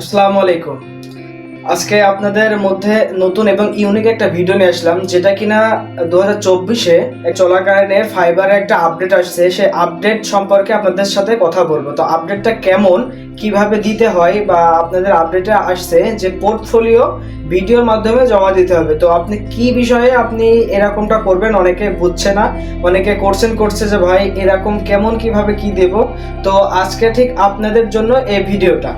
আসসালামু আলাইকুম। আজকে আপনাদের মধ্যে নতুন এবং ইউনিক একটা ভিডিও নিয়ে আসলাম, যেটা কিনা 2024-এ চলাকালীন ফাইবারে একটা আপডেট আসছে। সেই আপডেট সম্পর্কে আপনাদের সাথে কথা বলবো। তো আপডেটটা কেমন, কিভাবে দিতে হয়, বা আপনাদের আপডেটে আসছে যে পোর্টফোলিও ভিডিওর মাধ্যমে জমা দিতে হবে। তো আপনি কি বিষয়ে আপনি এরকমটা করবেন, অনেকে বুঝছে না, অনেকে করছে যে ভাই এরকম কেমন, কিভাবে কি দেব। তো আজকে ঠিক আপনাদের জন্য এই ভিডিওটা।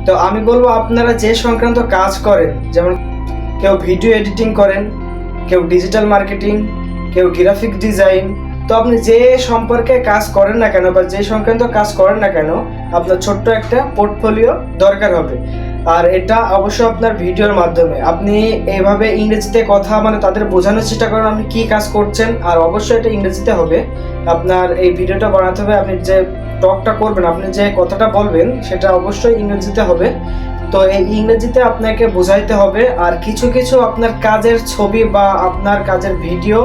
তো আমি বলবো, আপনারা যে সংক্রান্ত কাজ করেন, যেমন কেউ ভিডিও এডিটিং করেন, কেউ ডিজিটাল মার্কেটিং, কেউ গ্রাফিক ডিজাইন, তো আপনি যে সম্পর্কে কাজ করেন না কেন বা যে সংক্রান্ত কাজ করেন না কেন, আপনার ছোট্ট একটা পোর্টফোলিও দরকার হবে। আর এটা অবশ্যই আপনার ভিডিওর মাধ্যমে আপনি এইভাবে ইংরেজিতে কথা তাদের বোঝানোর চেষ্টা করেন আপনি কি কাজ করছেন। আর অবশ্যই এটা ইংরেজিতে হবে। আপনার এই ভিডিওটা বানাতে হবে, আপনি যে টকটা করবেন, আপনি যে কথাটা বলবেন সেটা অবশ্যই ইংরেজিতে হবে। তো এই ইংরেজিতে আপনাকে বোঝাইতে হবে। আর কিছু কিছু আপনার কাজের ছবি বা আপনার কাজের ভিডিও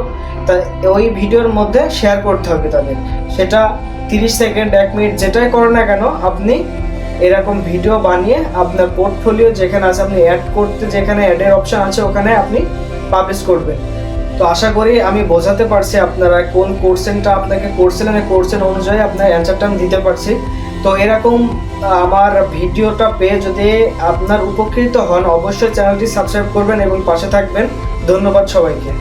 তা ওই ভিডিওর মধ্যে শেয়ার করতে হবে তাদের। সেটা 30 সেকেন্ড, 1 মিনিট, যেটাই করেন না কেন, আপনি এরকম ভিডিও বানিয়ে আপনার পোর্টফোলিও যেখানে আছে, আপনি অ্যাড করতে যেখানে অ্যাডের অপশন আছে ওখানে আপনি পাবলিশ করবেন। তো আশা করি আমি বোঝাতে পারছি আপনারা কোন কোর্সেনটা আপনাকে কোর্সেন অনুযায়ী আপনার অ্যান্সারটা আমি দিতে পারছি। তো এরকম আমার ভিডিওটা পেয়ে যদি আপনার উপকৃত হন, অবশ্যই চ্যানেলটি সাবস্ক্রাইব করবেন এবং পাশে থাকবেন। ধন্যবাদ সবাইকে।